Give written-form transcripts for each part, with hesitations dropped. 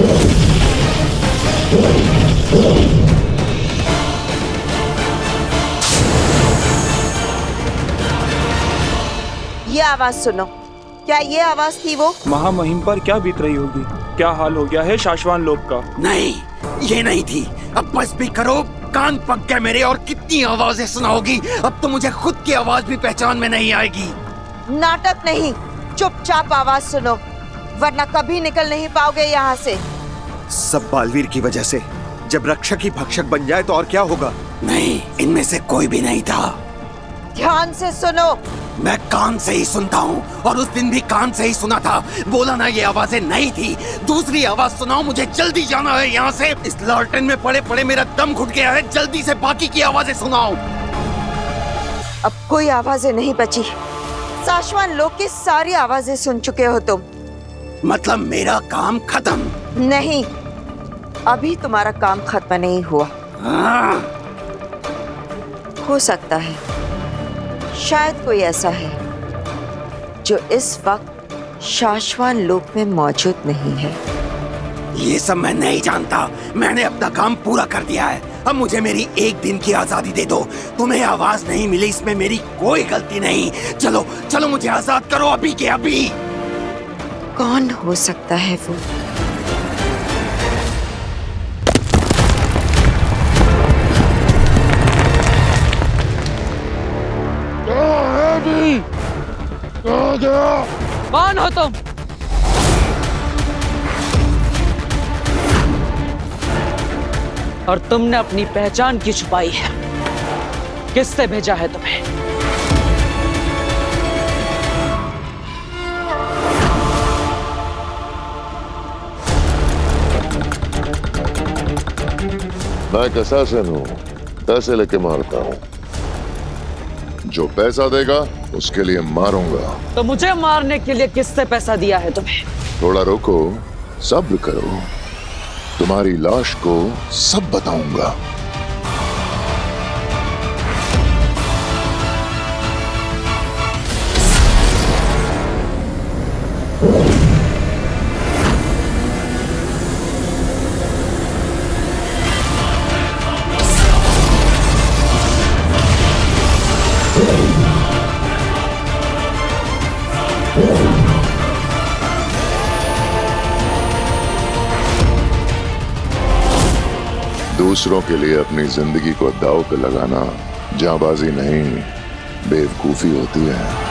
ये आवाज सुनो। क्या ये आवाज थी वो? महामहिम पर क्या बीत रही होगी? क्या हाल हो गया है शाश्वान लोक का? नहीं, ये नहीं थी। अब बस भी करो, कान पक गए मेरे। और कितनी आवाजें सुनाओगी? अब तो मुझे खुद की आवाज भी पहचान में नहीं आएगी। नाटक नहीं, चुपचाप आवाज सुनो, वरना कभी निकल नहीं पाओगे यहाँ से। सब बालवीर की वजह से। जब रक्षक ही भक्षक बन जाए तो और क्या होगा? नहीं, इनमें से कोई भी नहीं था। ध्यान से सुनो। मैं कान से ही सुनता हूँ, और उस दिन भी कान से ही सुना था। बोला ना, ये आवाजें नहीं थी। दूसरी आवाज सुनाओ, मुझे जल्दी जाना है यहाँ से। इस लालटेन में पड़े पड़े मेरा दम घुट गया है। जल्दी से बाकी की आवाजें सुनाओ। अब कोई आवाजें नहीं बची। शाश्वान लोक की सारी आवाजें सुन चुके हो तुम। मतलब मेरा काम खत्म? नहीं, अभी तुम्हारा काम खत्म नहीं हुआ। हो सकता है, शायद कोई ऐसा है जो इस वक्त शाश्वान लोक में मौजूद नहीं है। ये सब मैं नहीं जानता। मैंने अपना काम पूरा कर दिया है। अब मुझे मेरी एक दिन की आजादी दे दो। तुम्हें आवाज नहीं मिली, इसमें मेरी कोई गलती नहीं। चलो चलो, मुझे आजाद करो अभी के अभी। कौन हो सकता है वो? कौन हो तुम? और तुमने अपनी पहचान क्यों छुपाई है? किससे भेजा है तुम्हें? मैं एक असैसिन हूँ, पैसे लेके मारता हूँ। जो पैसा देगा उसके लिए मारूंगा। तो मुझे मारने के लिए किससे पैसा दिया है तुम्हें? थोड़ा रुको, सब्र करो, तुम्हारी लाश को सब बताऊंगा। दूसरों के लिए अपनी जिंदगी को दांव पे लगाना जांबाजी नहीं, बेवकूफी होती है।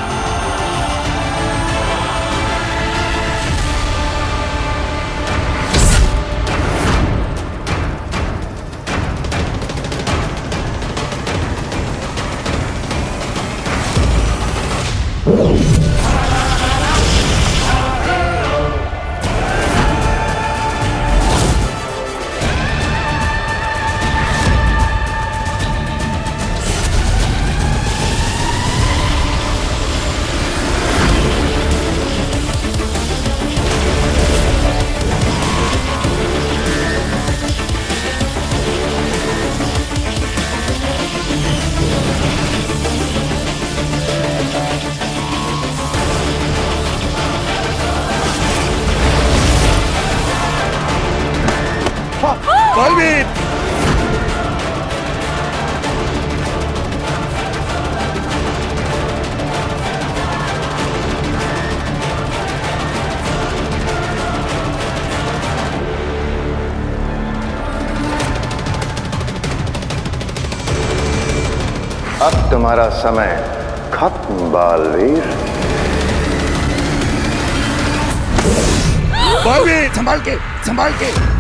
बालवीर! अब तुम्हारा समय खत्म बालवीर। बालवीर, संभाल के, संभाल के।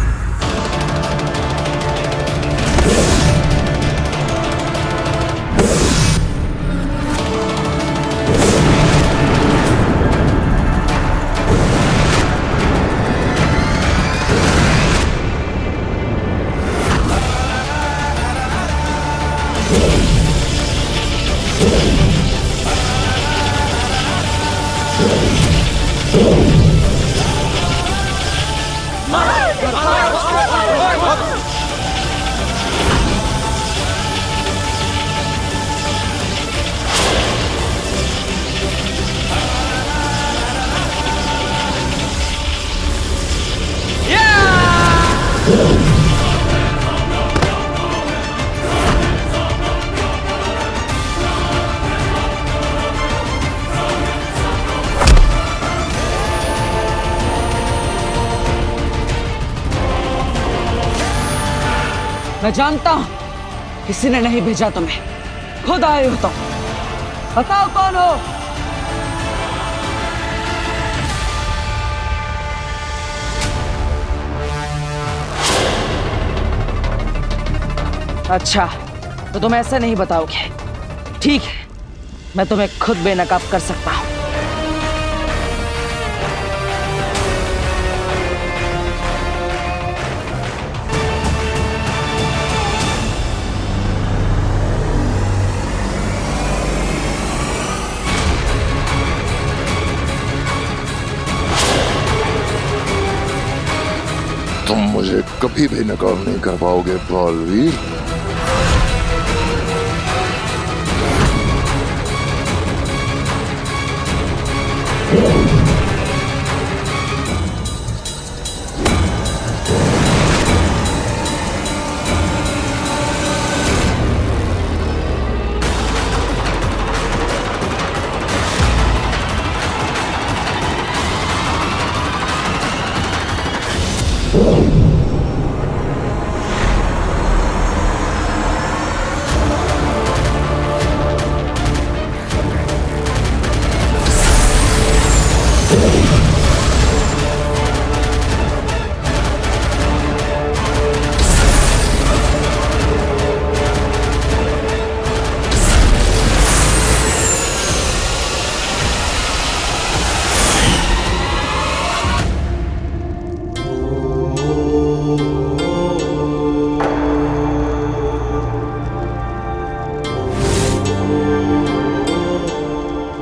Yeah! मैं जानता हूं किसी ने नहीं भेजा तुम्हें, खुद आए हो तुम। बताओ कौन हो? अच्छा, तो तुम ऐसे नहीं बताओगे। ठीक है, मैं तुम्हें खुद बेनकाब कर सकता हूं। तुम मुझे कभी भी नकाब नहीं कर पाओगे Baalveer.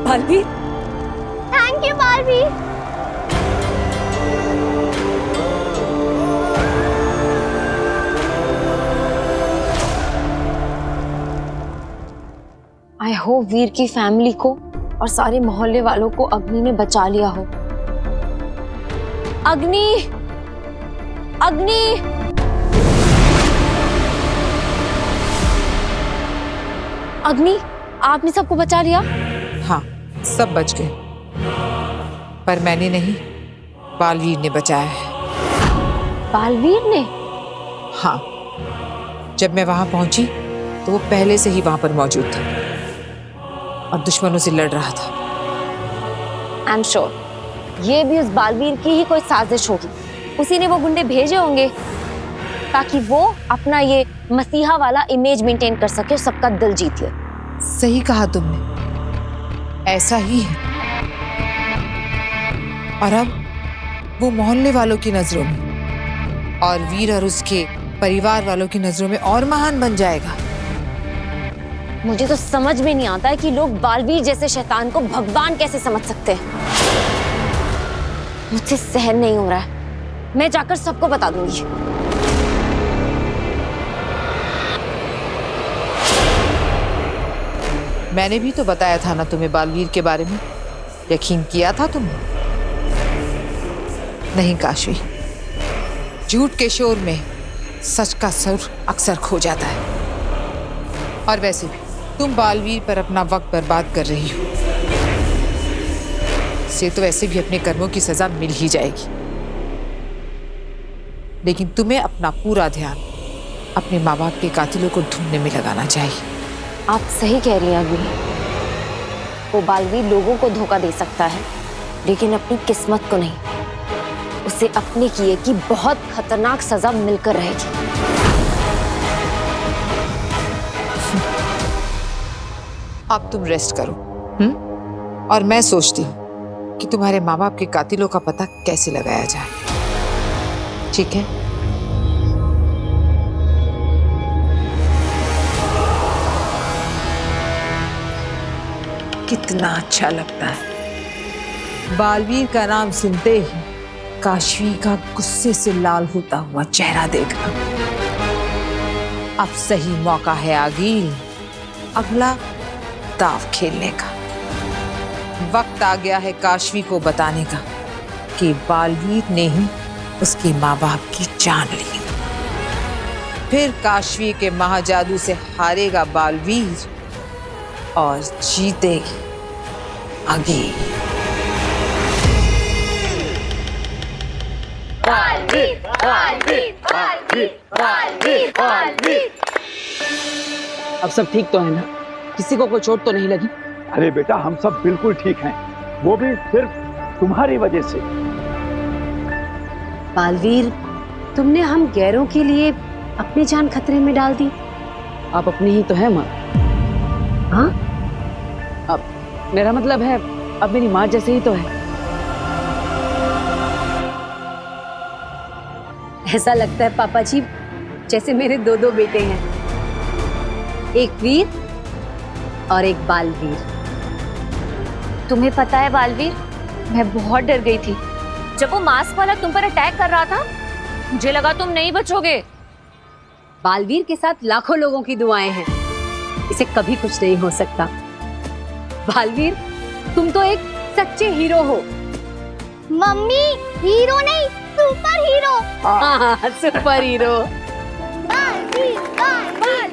Baalveer, thank you Baalveer. I hope Veer की फैमिली को और सारे मोहल्ले वालों को अग्नि ने बचा लिया हो। अग्नि, अग्नि, अग्नि, आपने सबको बचा लिया? हाँ, सब बच गए, पर मैंने नहीं, बालवीर ने बचाया है। बालवीर ने? हाँ, जब मैं वहां पहुंची तो वो पहले से ही वहां पर मौजूद था और दुश्मनों से लड़ रहा था। आई एम श्योर ये भी उस बालवीर की ही कोई साजिश होगी। उसी ने वो गुंडे भेजे होंगे ताकि वो अपना ये मसीहा वाला इमेज मेंटेन कर सके और सबका दिल जीत ले। सही कहा तुमने, ऐसा ही है। और अब वो मोहल्ले वालों की नजरों में और वीर और उसके परिवार वालों की नजरों में और महान बन जाएगा। मुझे तो समझ में नहीं आता है कि लोग बालवीर जैसे शैतान को भगवान कैसे समझ सकते हैं। मुझसे सहन नहीं हो रहा है, मैं जाकर सबको बता दूंगी। मैंने भी तो बताया था ना तुम्हें बालवीर के बारे में, यकीन किया था तुमने? नहीं काशवी, झूठ के शोर में सच का सुर अक्सर खो जाता है। और वैसे भी तुम बालवीर पर अपना वक्त बर्बाद कर रही हो। से तो वैसे भी अपने कर्मों की सजा मिल ही जाएगी, लेकिन तुम्हें अपना पूरा ध्यान अपने माँ बाप के कातिलों को ढूंढने में लगाना चाहिए। आप सही कह रही हैं अग्नि। वो बालवीर लोगों को धोखा दे सकता है, लेकिन अपनी किस्मत को नहीं। उसे अपने किए की बहुत खतरनाक सजा मिलकर रहेगी। अब तुम रेस्ट करो, और मैं सोचती हूँ कि तुम्हारे माँ बाप के कातिलों का पता कैसे लगाया जाए। ठीक है? कितना अच्छा लगता है बालवीर का नाम सुनते ही काशवी का गुस्से से लाल होता हुआ चेहरा देखना। अब सही मौका है आगिल अगला दाव खेलने का। वक्त आ गया है काशवी को बताने का कि बालवीर ने ही उसके माँ बाप की जान ली। फिर काशवी के महाजादू से हारेगा बालवीर और जीतेगी आगे। अब सब ठीक तो है ना? किसी को कोई चोट तो नहीं लगी? अरे बेटा, हम सब बिल्कुल ठीक हैं, वो भी सिर्फ तुम्हारी वजह से। बालवीर, तुमने हम गैरों के लिए अपनी जान खतरे में डाल दी। आप अपनी ही तो है माँ। हाँ? अब मेरा मतलब है, अब मेरी माँ जैसे ही तो है। ऐसा लगता है पापा जी जैसे मेरे दो दो बेटे हैं, एक वीर और एक बालवीर। तुम्हें पता है बालवीर, मैं बहुत डर गई थी जब वो मास्क वाला तुम पर अटैक कर रहा था। मुझे लगा तुम नहीं बचोगे। बालवीर के साथ लाखों लोगों की दुआएं हैं, इसे कभी कुछ नहीं हो सकता। बालवीर, तुम तो एक सच्चे हीरो हो। मम्मी, हीरो नहीं, सुपर हीरो। हाँ, सुपर हीरो। बालवीर, बालवीर,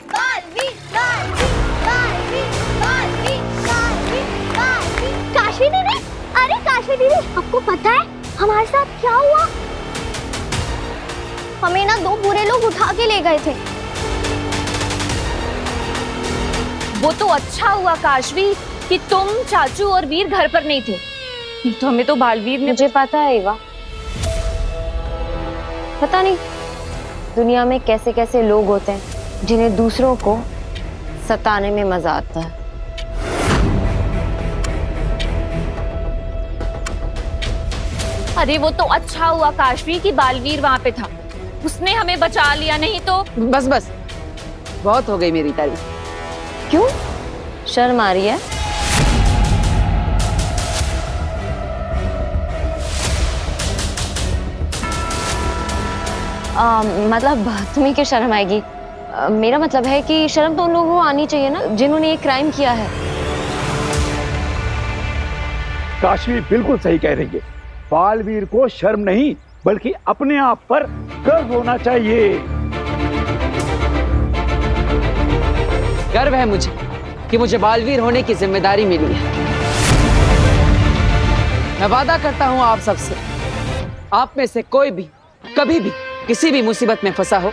बालवीर, बालवीर, बालवीर, बालवीर, बालवीर। काशी दीदी, अरे काशी दीदी, आपको पता है हमारे साथ क्या हुआ? हमें ना दो बुरे लोग उठा के ले गए थे। वो तो अच्छा हुआ काशवी कि तुम, चाचू और वीर घर पर नहीं थे, नहीं तो हमें तो बालवीर ने। मुझे पता है एवा, पता नहीं दुनिया में कैसे कैसे लोग होते हैं जिन्हें दूसरों को सताने में मजा आता है। अरे वो तो अच्छा हुआ काशवी कि बालवीर वहां पे था, उसने हमें बचा लिया, नहीं तो। बस बस, बहुत हो गई मेरी तारीफ। क्यों शर्म आ रही है? मतलब तुम्हें क्यों शर्म आएगी? मेरा मतलब है कि शर्म तो उन लोगों को आनी चाहिए ना जिन्होंने ये क्राइम किया है। काशवी बिल्कुल सही कह रही है। बालवीर को शर्म नहीं बल्कि अपने आप पर गर्व होना चाहिए। गर्व है मुझे कि मुझे बालवीर होने की जिम्मेदारी मिली है। मैं वादा करता हूं आप सबसे, आप में से कोई भी कभी भी किसी भी मुसीबत में फंसा हो,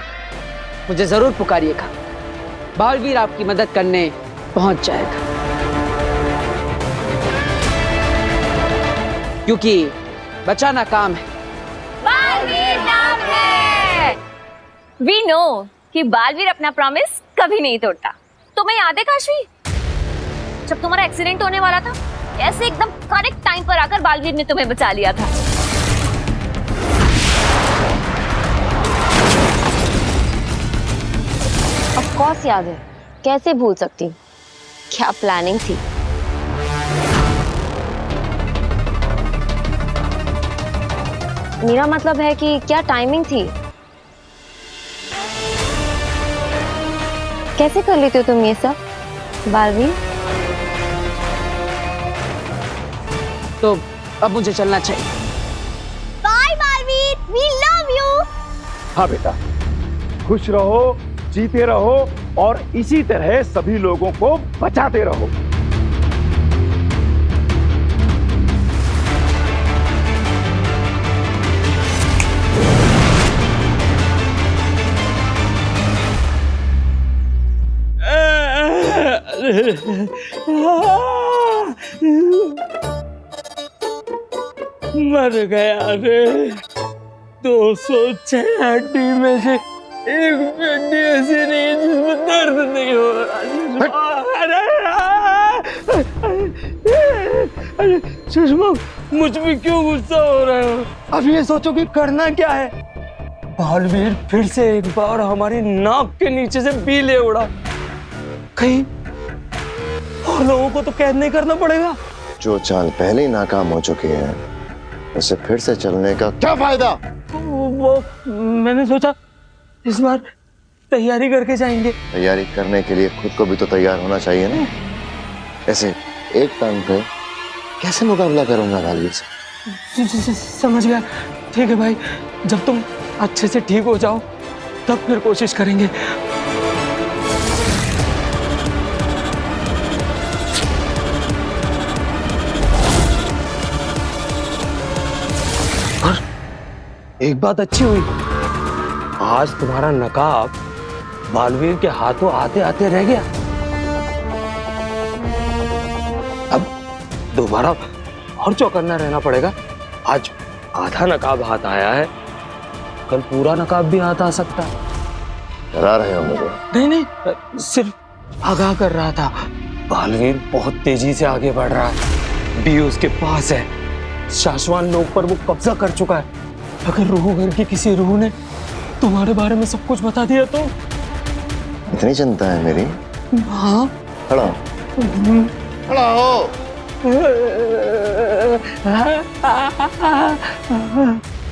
मुझे जरूर पुकारिएगा। बालवीर आपकी मदद करने पहुंच जाएगा, क्योंकि बचाना काम है। बालवीर नाम है। We know कि बालवीर अपना प्रॉमिस कभी नहीं तोड़ता। तुम्हें याद है काशवी, जब तुम्हारा एक्सीडेंट होने वाला था, ऐसे एकदम करेक्ट टाइम पर आकर बालवीर ने तुम्हें बचा लिया था। ऑफ कोर्स याद है, कैसे भूल सकती हूँ। क्या प्लानिंग थी। मेरा मतलब है कि क्या टाइमिंग थी। कैसे कर लेते हो तुम ये सब बालवीर? तो अब मुझे चलना चाहिए। Bye Baalveer, we love you. हाँ बेटा, खुश रहो, जीते रहो और इसी तरह सभी लोगों को बचाते रहो। मर गया रे। 206 हड्डी में से एक हड्डी ऐसी नहीं है जिसमें दर्द नहीं हो रहा। अरे सुषमा, मुझ में क्यों गुस्सा हो रहे हो? अब ये सोचो कि करना क्या है। बालवीर फिर से एक बार हमारी नाक के नीचे से बीले उड़ा, कहीं और लोगों को तो कैद नहीं करना पड़ेगा। जो चाल पहले ही नाकाम हो चुकी है, उसे फिर से चलने का क्या फायदा? वो मैंने सोचा इस बार तैयारी करके जाएंगे। तैयारी करने के लिए खुद को भी तो तैयार होना चाहिए ना। ऐसे एक टांग पे कैसे मुकाबला करूंगा बालवीर से? समझ गया। ठीक है भाई, जब तुम अच्छे से ठीक हो जाओ तब फिर कोशिश करेंगे। और एक बात अच्छी हुई, आज तुम्हारा नकाब बालवीर के हाथों आते आते रह गया। अब दोबारा और चौकन्ना रहना पड़ेगा। आज आधा नकाब हाथ आया है, कल पूरा नकाब भी हाथ आ सकता है। डरा रहे हो मुझे? नहीं नहीं, सिर्फ आगाह कर रहा था। बालवीर बहुत तेजी से आगे बढ़ रहा है, बी उसके पास है, शाश्वान लोक पर वो कब्जा कर चुका है। अगर रूह घर की किसी रूह ने तुम्हारे बारे में सब कुछ बता दिया तो? इतनी चिंता है मेरी? हाँ। खड़ा हो। खड़ा हो।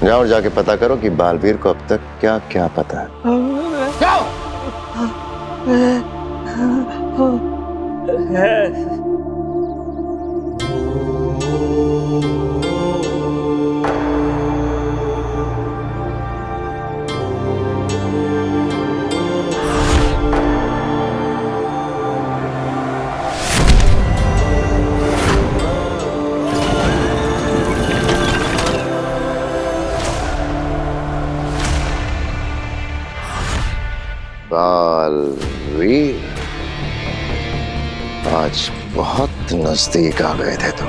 जाओ और जाके पता करो कि बालवीर को अब तक क्या क्या पता है। जाओ। बालवीर, आज बहुत नजदीक आ गए थे तुम,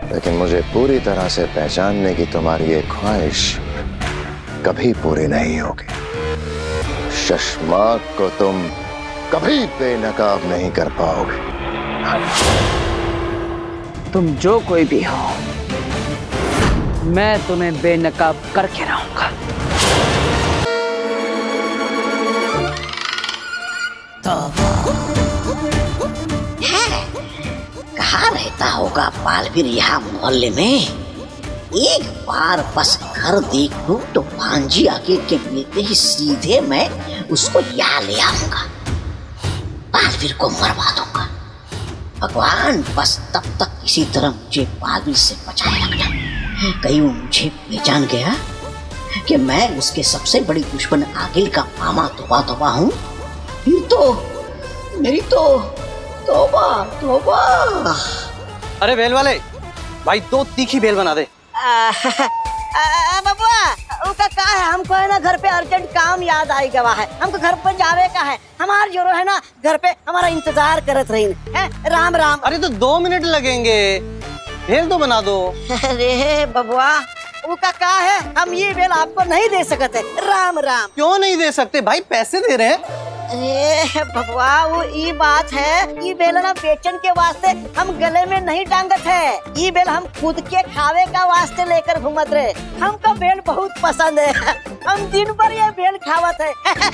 लेकिन मुझे पूरी तरह से पहचानने की तुम्हारी ये ख्वाहिश कभी पूरी नहीं होगी। शशमाक को तुम कभी बेनकाब नहीं कर पाओगे। तुम जो कोई भी हो, मैं तुम्हें बेनकाब करके रहूंगा। कहाँ रहता होगा बालवीर यहाँ मोहल्ले में? एक बार बस घर देख लूं तो भांजी आके के मिलते ही सीधे मैं उसको यहाँ ले आऊंगा, बालवीर को मरवा दूंगा। भगवान बस तब तक किसी तरह मुझे बालवीर से बचाए रखना। कहीं वो मुझे पहचान गया कि मैं उसके सबसे बड़ी दुश्मन आगिल का मामा तोबा हूँ, फिर तो मेरी तो तोबा। अरे बेल वाले भाई, 2 तीखी बेल बना दे। बबुआ, उनका का है, हमको है ना घर पे अर्जेंट काम याद आई गवा है, हमको घर पर जावे का है। हमार जोरो है ना घर पे हमारा इंतजार करत रही है। राम राम। अरे तो 2 मिनट लगेंगे, बेल तो बना दो। अरे बबुआ, उनका का है, हम ये बेल आपको नहीं दे सकते। राम राम। क्यों नहीं दे सकते भाई, पैसे दे रहे हैं। अरे बबुआ, वो ये बात है, ये बेल ना बेचन के वास्ते हम गले में नहीं टांगत है, ये बेल हम खुद के खावे का वास्ते लेकर घूमत रहे। हमको बेल बहुत पसंद है, हम दिन भर ये बेल खावत है।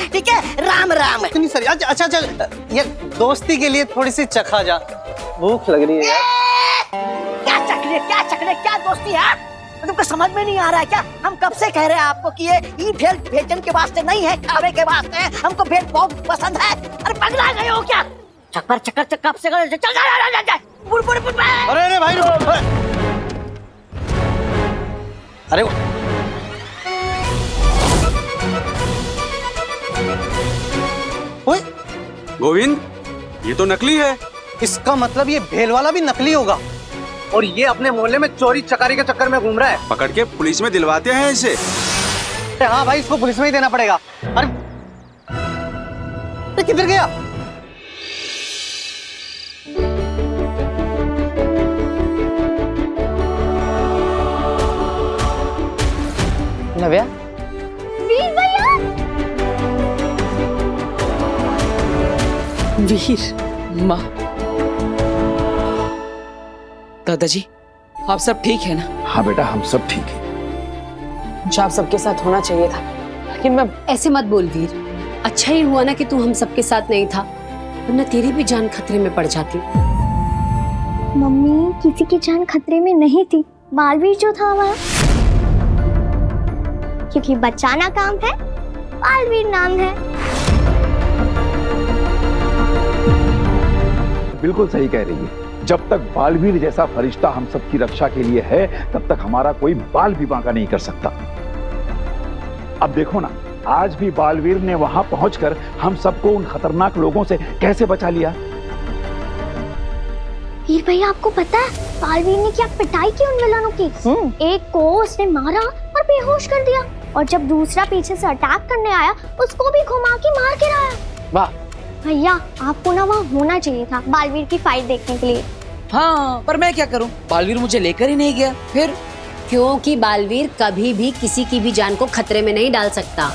ठीक है, राम राम। इतनी सारी, अच्छा चल, ये दोस्ती के लिए थोड़ी सी चखा जा, भूख लग रही है यार। क्या चखने क्या दोस्ती है, तुमको समझ में नहीं आ रहा है क्या? हम कब से कह रहे हैं आपको कि ये भेल बेचन के वास्ते नहीं है, खावे के वास्ते है। हमको भेल बहुत पसंद है। अरे पगला गए हो क्या? चक्कर कब से चल जा। अरे भाई रुको। अरे ओए गोविंद, ये तो नकली है। इसका मतलब ये भेल वाला भी नकली होगा और ये अपने मोहल्ले में चोरी चकारी के चक्कर में घूम रहा है। पकड़ के पुलिस में दिलवाते हैं इसे। हाँ भाई, इसको पुलिस में ही देना पड़ेगा। अरे किधर गया? नव्या, वीर भैया। वीर, माँ, दादाजी, आप सब ठीक है ना? हाँ बेटा, हम सब ठीक हैं। जो आप सबके साथ होना चाहिए था, लेकिन मैं। ऐसे मत बोल वीर, अच्छा ही हुआ ना कि तू हम सबके साथ नहीं था, वरना तेरी भी जान खतरे में पड़ जाती। मम्मी, किसी की जान खतरे में नहीं थी, बालवीर जो था हमारा, क्योंकि बचाना काम है, बालवीर नाम है। बिल्कुल सही कह रही है। जब तक बालवीर जैसा फरिश्ता हम सबकी रक्षा के लिए है, तब तक हमारा कोई बाल भी बांका नहीं कर सकता। अब देखो ना, आज भी बालवीर ने वहां पहुंचकर हम सबको उन खतरनाक लोगों से कैसे बचा लिया। वीर भैया, आपको पता है बालवीर ने क्या पिटाई की उन विलनों की। एक को उसने मारा और बेहोश कर दिया, और जब दूसरा पीछे से अटैक करने आया उसको भी घुमा के मार के आया। वाह भैया, आपको ना वहाँ होना चाहिए था बालवीर की फाइट देखने के लिए। हाँ, पर मैं क्या करूं, बालवीर मुझे लेकर ही नहीं गया। फिर क्योंकि बालवीर कभी भी किसी की भी जान को खतरे में नहीं डाल सकता,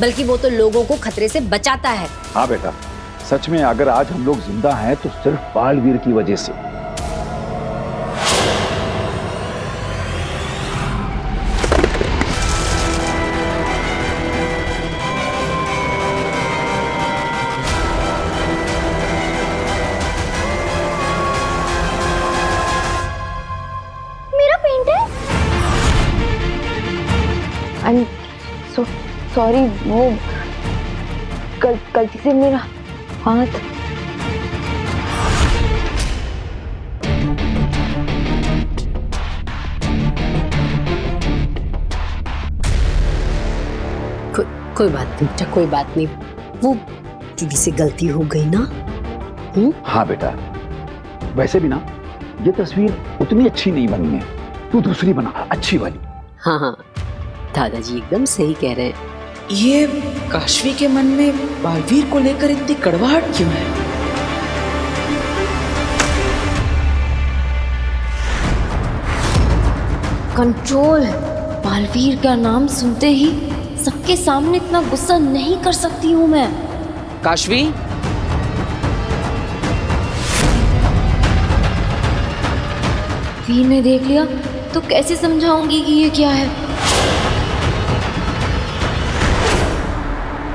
बल्कि वो तो लोगों को खतरे से बचाता है। हाँ बेटा, सच में अगर आज हम लोग जिंदा हैं तो सिर्फ बालवीर की वजह से। मेरा पेंट है। सॉरी, वो गलती से मेरा हाथ। कोई बात नहीं बेटा, कोई बात नहीं, वो दीदी से गलती हो गई ना। हाँ बेटा, वैसे भी ना ये तस्वीर उतनी अच्छी नहीं बनी है, तू दूसरी बना, अच्छी वाली। हाँ हाँ, दादाजी एकदम सही कह रहे हैं। ये काशवी के मन में बालवीर को लेकर इतनी कड़वाहट क्यों है? कंट्रोल। बालवीर का नाम सुनते ही सबके सामने इतना गुस्सा नहीं कर सकती हूँ मैं। काशवी, वीर ने देख लिया तो कैसे समझाऊंगी कि ये क्या है।